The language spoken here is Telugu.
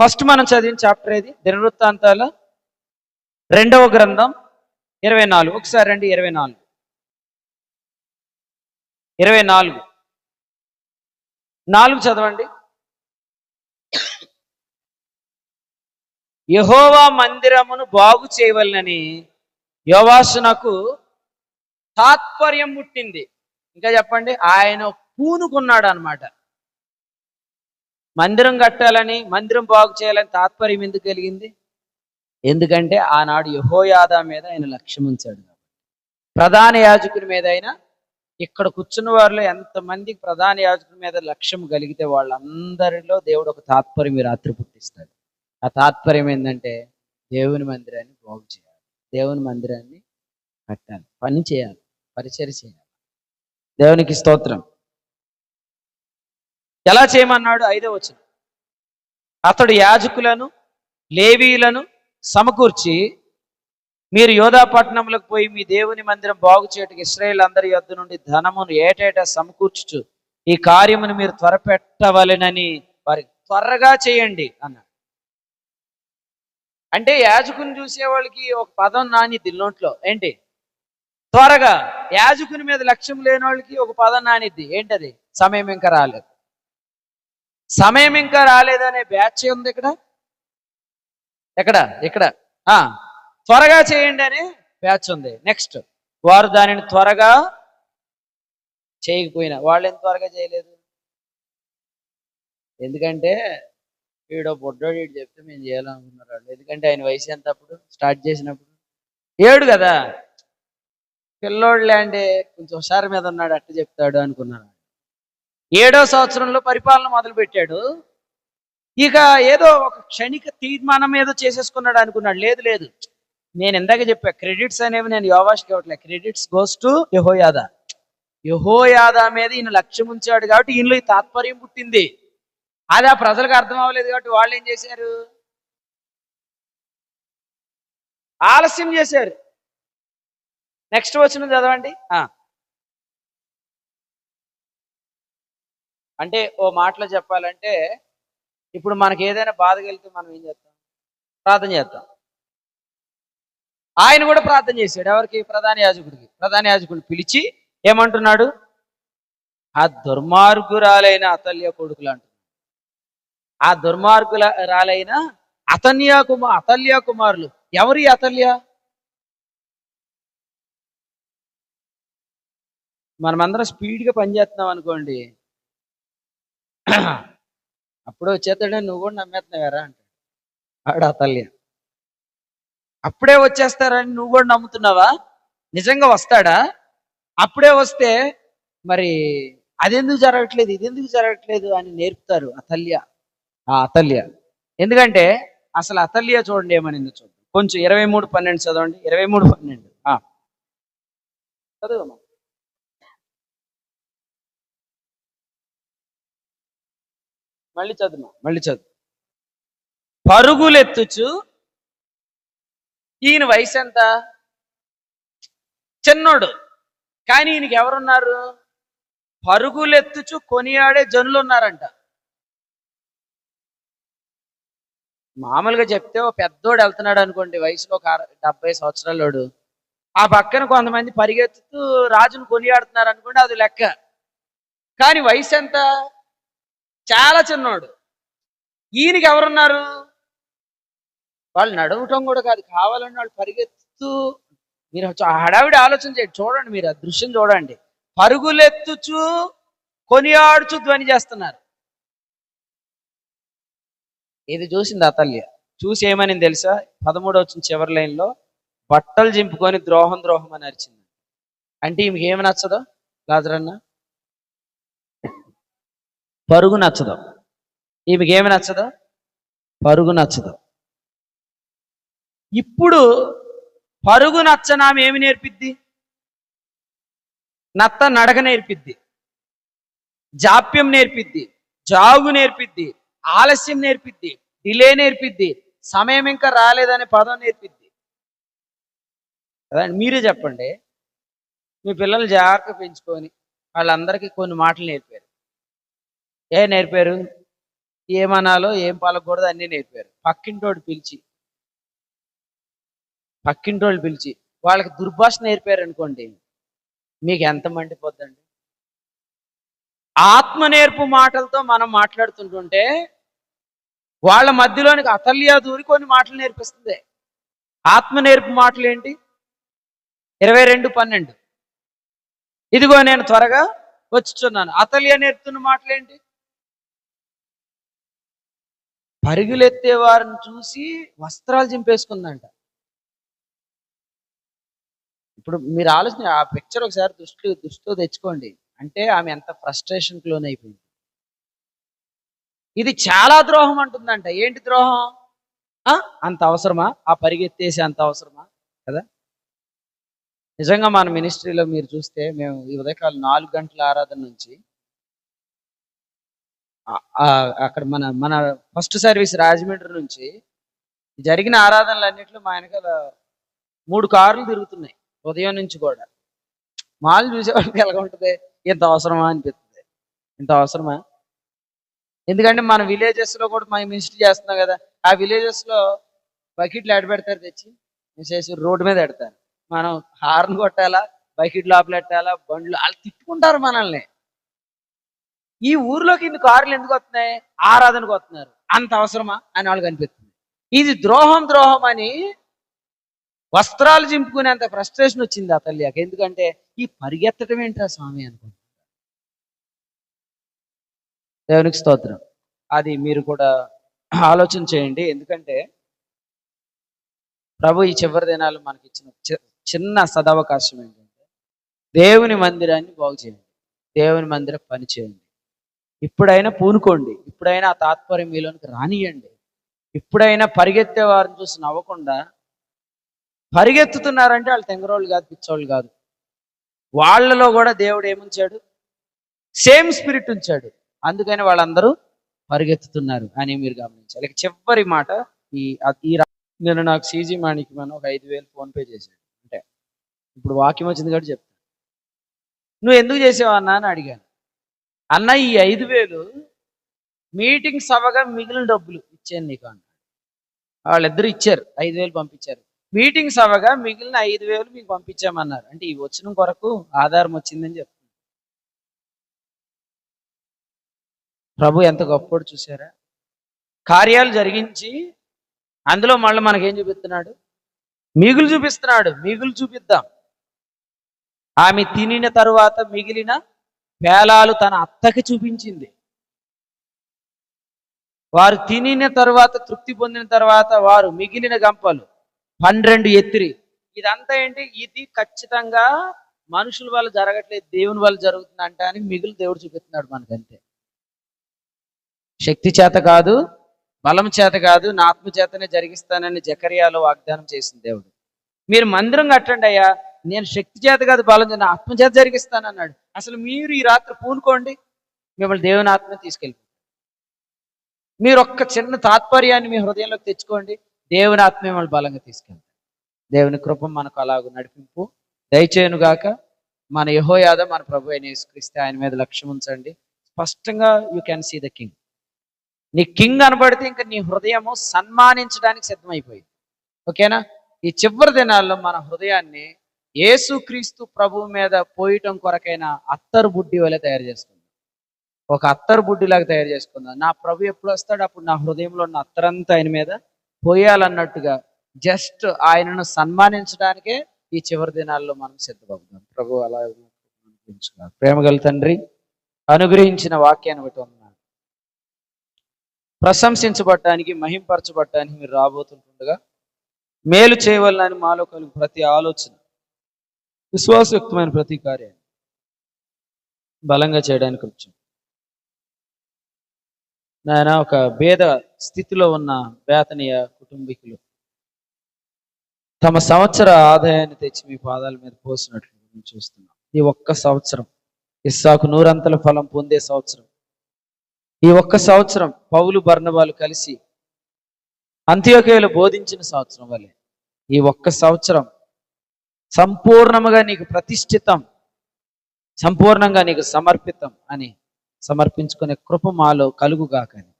ఫస్ట్ మనం చదివిన చాప్టర్ ఏది? దినవృత్తాంతాల 2వ గ్రంథం 24. ఒకసారి రండి. 24 4 చదవండి. యెహోవా మందిరమును బాగు చేయవలనని యోవాషునకు తాత్పర్యం పుట్టింది. ఇంకా చెప్పండి, ఆయన పూనుకున్నాడు అనమాట. మందిరం కట్టాలని, మందిరం బాగు చేయాలని తాత్పర్యం ఎందుకు కలిగింది? ఎందుకంటే ఆనాడు యెహోయాదా మీద ఆయన లక్ష్యం ఉంచాడు. ప్రధాన యాజకుని మీద అయినా, ఇక్కడ కూర్చున్న వారిలో ఎంతమందికి ప్రధాన యాజకుని మీద లక్ష్యం కలిగితే వాళ్ళందరిలో దేవుడు ఒక తాత్పర్యం ఈ రాత్రి పుట్టిస్తాడు. ఆ తాత్పర్యం ఏంటంటే దేవుని మందిరాన్ని బాగు చేయాలి, దేవుని మందిరాన్ని కట్టాలి, పని చేయాలి, పరిచర్య చేయాలి. దేవునికి స్తోత్రం. ఎలా చేయమన్నాడు? 5వ వచనం. అతడు యాజకులను లేవీయులను సమకూర్చి, మీరు యోధా పట్టణంలోకి పోయి మీ దేవుని మందిరం బాగు చేయటకు ఇశ్రాయేలు అందరి యొద్ద నుండి ధనమును ఏటేటా సమకూర్చుచు ఈ కార్యమును మీరు త్వరపెట్టవలెనని వారికి త్వరగా చేయండి అన్నాడు. అంటే యాజకుని చూసే వాళ్ళకి ఒక పదం నాని నోట్లో ఏంటి? త్వరగా. యాజకుని మీద లక్ష్యం లేని వాళ్ళకి ఒక పదం నానిద్ది. ఏంటది? సమయం ఇంకా రాలేదు. సమయం ఇంకా రాలేదనే బ్యాచ్ ఉంది ఇక్కడ. ఇక్కడ త్వరగా చేయండి అనే బ్యాచ్ ఉంది. నెక్స్ట్, వారు దానిని త్వరగా చేయకపోయినా వాళ్ళు ఎంత త్వరగా చేయలేదు. ఎందుకంటే వీడో బొడ్డోడు వీడు చెప్తే మేము చేయాలనుకున్నారు వాళ్ళు. ఎందుకంటే ఆయన వయసు ఎంత అప్పుడు స్టార్ట్ చేసినప్పుడు? 7 కదా. పిల్లోడులే అంటే కొంచెం హుషారు మీద ఉన్నాడు, అట్ట చెప్తాడు అనుకున్నాను. 7వ సంవత్సరంలో పరిపాలన మొదలు పెట్టాడు. ఇక ఏదో ఒక క్షణిక తీర్మానం ఏదో చేసేసుకున్నాడు అనుకున్నాడు. లేదు, నేను ఇందాక చెప్పా, క్రెడిట్స్ అనేవి నేను యోవాష్కి ఇవ్వట్లే. క్రెడిట్స్ గోస్ టు యెహోయాదా. యెహోయాదా మీద ఈయన లక్ష్యం ఉంచాడు కాబట్టి ఈయనలో ఈ తాత్పర్యం పుట్టింది. అది ఆ ప్రజలకు అర్థం అవ్వలేదు కాబట్టి వాళ్ళు ఏం చేశారు? ఆలస్యం చేశారు. నెక్స్ట్ వచనం చదవండి. అంటే ఓ మాటలో చెప్పాలంటే, ఇప్పుడు మనకి ఏదైనా బాధ కలిగితే మనం ఏం చేస్తాం? ప్రార్థన చేస్తాం. ఆయన కూడా ప్రార్థన చేశాడు. ఎవరికి? ప్రధాన యాజకుడికి. ప్రధాన యాజకుడిని పిలిచి ఏమంటున్నాడు? ఆ దుర్మార్గురాలైన అతల్య కొడుకులు అంటున్నాడు. ఆ దుర్మార్గురాలైన అతల్య కుమారులు. ఎవరి అతల్య? మనమందరం స్పీడ్గా పనిచేస్తున్నాం అనుకోండి, అప్పుడే వచ్చేస్తాడని నువ్వు కూడా నమ్మేస్తున్నావారా అంటాడు. ఆడు అతల్య. అప్పుడే వచ్చేస్తారని నువ్వు కూడా నమ్ముతున్నావా? నిజంగా వస్తాడా? అప్పుడే వస్తే మరి అదెందుకు జరగట్లేదు, ఇదెందుకు జరగట్లేదు అని నేర్పుతారు అతల్య. ఎందుకంటే అసలు అతల్య చూడండి ఏమనింది చూడండి. కొంచెం 23:12 చదవండి. 23:12 చదువు. మళ్ళీ చదువు. పరుగులెత్తుచు, ఈయన వయసు ఎంత? చిన్నోడు. కానీ ఈయనకి ఎవరున్నారు? పరుగులెత్తుచు కొనియాడే జనులు ఉన్నారంట. మామూలుగా చెప్తే ఓ పెద్దోడు వెళ్తున్నాడు అనుకోండి, వయసులో ఒక 70 సంవత్సరాలోడు, ఆ పక్కన కొంతమంది పరిగెత్తుతూ రాజును కొనియాడుతున్నారు అనుకోండి, అది లెక్క. కానీ వయసు ఎంత? చాలా చిన్నోడు. ఈయనకి ఎవరున్నారు? వాళ్ళు నడవటం కూడా కాదు, కావాలని వాళ్ళు పరిగెత్తుతూ, మీరు హడావిడి ఆలోచన చేయండి, చూడండి, మీరు ఆ దృశ్యం చూడండి. పరుగులెత్తుచు కొనియాడుచు ధ్వని చేస్తున్నారు. ఇది చూసింది అతల్య. చూసి ఏమని తెలుసా? 13వ వచనం చివరి లైన్లో, బట్టలు చింపుకొని ద్రోహం అని అరిచింది. అంటే ఈమెకి ఏమి నచ్చదో? లాజరన్న, పరుగు నచ్చదు. ఈమెకి ఏమి నచ్చదో? పరుగు నచ్చదు. ఇప్పుడు పరుగు నచ్చనామె ఏమి నేర్పిద్ది? నడక నేర్పిద్ది, జాప్యం నేర్పిద్ది, జాగు నేర్పిద్ది, ఆలస్యం నేర్పిద్ది, డిలే నేర్పిద్ది, సమయం ఇంకా రాలేదనే పదం నేర్పిద్ది. కదండి? మీరే చెప్పండి. మీ పిల్లలు జాగ్రత్తగా పెంచుకొని వాళ్ళందరికీ కొన్ని మాటలు నేర్పారు. నేర్పారు? ఏమనాలో ఏం పలకూడదు అన్నీ నేర్పారు. పక్కింటోళ్ళు పిలిచి వాళ్ళకి దుర్భాష నేర్పారు అనుకోండి, మీకు ఎంత మండిపోద్దండి. ఆత్మ నేర్పు మాటలతో మనం మాట్లాడుతుంటుంటే వాళ్ళ మధ్యలోనికి అతల్య దూరి కొన్ని మాటలు నేర్పిస్తుంది. ఆత్మ నేర్పు మాటలు ఏంటి? 22:12 ఇదిగో నేను త్వరగా వచ్చుచున్నాను. అతల్య నేర్పుతున్న మాటలేంటి? పరుగులెత్తే వారిని చూసి వస్త్రాలు చింపేసుకుందంట. ఇప్పుడు మీరు ఆలోచన ఆ పిక్చర్ ఒకసారి దృష్టిలో తెచ్చుకోండి. అంటే ఆమె ఎంత ఫ్రస్ట్రేషన్కి లోనైపోయింది. ఇది చాలా ద్రోహం అంటుందంట. ఏంటి ద్రోహం? అంత అవసరమా? ఆ పరిగెత్తేసి అంత అవసరమా కదా? నిజంగా మన మినిస్ట్రీలో మీరు చూస్తే మేము ఈ ఉదయకాలం 4 గంటల ఆరాధన నుంచి అక్కడ మన మన ఫస్ట్ సర్వీస్ రాజమండ్రి నుంచి జరిగిన ఆరాధనలన్నింటిలో మా వెనకాల 3 కార్లు తిరుగుతున్నాయి ఉదయం నుంచి కూడా. మాలు చూసేవాళ్ళకి ఎలాగ ఉంటుంది? ఇంత అవసరమా అనిపిస్తుంది. ఇంత అవసరమా? ఎందుకంటే మన విలేజెస్లో కూడా మనం మినిస్ట్రీ చేస్తున్నాం కదా. ఆ విలేజెస్లో బకెట్లు పెడతారు తెచ్చి చేసి రోడ్డు మీద పెడతారు. మనం హార్న్ కొట్టాలా, బకెట్ లోపల పెట్టాలా, బండ్లు వాళ్ళు తిట్టుకుంటారు మనల్ని. ఈ ఊర్లోకి ఇన్ని కార్లు ఎందుకు వస్తున్నాయి? ఆరాధనకు వస్తున్నారు. అంత అవసరమా అని వాళ్ళకి అనిపిస్తుంది. ఇది ద్రోహం అని వస్త్రాలు చింపుకునేంత ఫ్రస్ట్రేషన్ వచ్చింది ఆ తల్లికి. ఎందుకంటే ఈ పరిగెత్తడం ఏంట్రా స్వామి అనుకుంటున్నారు. దేవునికి స్తోత్రం. అది మీరు కూడా ఆలోచన చేయండి. ఎందుకంటే ప్రభు ఈ చివరి దినాలు మనకి ఇచ్చిన చిన్న సదవకాశం ఏంటంటే దేవుని మందిరాన్ని బాగు చేయండి, దేవుని మందిరం పని చేయండి. ఇప్పుడైనా పూనుకోండి, ఇప్పుడైనా ఆ తాత్పర్యం మీలోనికి రానియండి. ఇప్పుడైనా పరిగెత్తే వారిని చూసి నవ్వకుండా, పరిగెత్తుతున్నారంటే వాళ్ళు తెంగరోళ్ళు కాదు, పిచ్చోళ్ళు కాదు. వాళ్ళలో కూడా దేవుడు ఏముంచాడు? సేమ్ స్పిరిట్ ఉంచాడు. అందుకని వాళ్ళందరూ పరిగెత్తుతున్నారు అని మీరు గమనించాలి. చివరి మాట, నేను నాకు సీజీ మాణికి మనం ఒక 5,000 ఫోన్పే చేశాడు. అంటే ఇప్పుడు వాక్యం వచ్చింది కాబట్టి చెప్తాను. నువ్వు ఎందుకు చేసావు అన్నా అని అడిగాను. అన్న ఈ 5,000 మీటింగ్స్ అవ్వగా మిగిలిన డబ్బులు ఇచ్చాను నీకు అన్నాడు. వాళ్ళిద్దరు ఇచ్చారు, 5,000 పంపించారు. మీటింగ్స్ అవ్వగా మిగిలిన 5,000 మీకు పంపించామన్నారు. అంటే ఈ వచ్చిన కొరకు ఆధారం వచ్చిందని చెప్తాను. ప్రభు ఎంత గొప్పోడు చూసారా? కార్యాలు జరిగించి అందులో మళ్ళీ మనకేం చూపిస్తున్నాడు? మిగులు చూపిస్తున్నాడు. మిగులు చూపిద్దాం. ఆమె తినిన తరువాత మిగిలిన పేలాలు తన అత్తకి చూపించింది. వారు తినిన తరువాత, తృప్తి పొందిన తర్వాత వారు మిగిలిన గంపలు 12 ఎత్తిరి. ఇదంతా ఏంటి? ఇది ఖచ్చితంగా మనుషుల వల్ల జరగట్లేదు, దేవుని వల్ల జరుగుతుంది అంటానికి మిగులు దేవుడు చూపిస్తున్నాడు మనకంతే. శక్తి చేత కాదు, బలం చేత కాదు, నా ఆత్మ చేతనే జరిగిస్తానని జకర్యాలో వాగ్దానం చేసింది దేవుడు. మీరు మందిరం కట్టండి అయ్యా, నేను శక్తి చేత కాదు, బలం చేత, నా ఆత్మ చేత జరిగిస్తానన్నాడు. అసలు మీరు ఈ రాత్రి పూనుకోండి, మిమ్మల్ని దేవుని ఆత్మ తీసుకెళ్ళి. మీరు ఒక్క చిన్న తాత్పర్యాన్ని మీ హృదయంలోకి తెచ్చుకోండి, దేవుని ఆత్మ మిమ్మల్ని బలంగా తీసుకెళ్తారు. దేవుని కృప మనకు అలాగ నడిపింపు దయచేయునుగాక. మన యెహోయాద మన ప్రభు అయిన యేసుక్రీస్తు, ఆయన మీద లక్ష్యం ఉంచండి. స్పష్టంగా you can see the king. నీ కింగ్ అనబడితే ఇంకా నీ హృదయము సన్మానించడానికి సిద్ధమైపోయింది. ఓకేనా? ఈ చివరి దినాల్లో మన హృదయాన్ని యేసుక్రీస్తు ప్రభువు మీద పోయటం కొరకైనా అత్తరు బుడ్డి వల్ల తయారు చేసుకుందాం. ఒక అత్తరు బుడ్డిలాగా తయారు చేసుకుందాం. నా ప్రభు ఎప్పుడు వస్తాడు? అప్పుడు నా హృదయంలో ఉన్న అత్తరంతా ఆయన మీద పోయాలన్నట్టుగా, జస్ట్ ఆయనను సన్మానించడానికే ఈ చివరి దినాల్లో మనం సిద్ధపడదాం. ప్రభు అలా ప్రేమగల తండ్రి, అనుగ్రహించిన వాక్యాన్ని బట్టి ఉన్నాను. ప్రశంసించబడటానికి, మహింపరచబడటానికి మీరు రాబోతుండగా మేలు చేయవలనని మాలో కలుగు ప్రతి ఆలోచన, విశ్వాసయుక్తమైన ప్రతి కార్యాన్ని బలంగా చేయడానికి వచ్చాం నాయన. ఒక భేద స్థితిలో ఉన్న బేతనీయ కుటుంబీకులు తమ సంవత్సర ఆదాయాన్ని తెచ్చి మీ పాదాల మీద పోసినట్లు మేము చూస్తున్నాం. ఈ ఒక్క సంవత్సరం ఇస్సాకు 100 ఫలం పొందే సంవత్సరం. ఈ ఒక్క సంవత్సరం పౌలు బర్నబాలు కలిసి అంత్యోక్యలో బోధించిన సంవత్సరం వల్లే ఈ ఒక్క సంవత్సరం సంపూర్ణముగా నీకు ప్రతిష్ఠితం, సంపూర్ణంగా నీకు సమర్పితం అని సమర్పించుకునే కృప మాలో కలుగుగాకని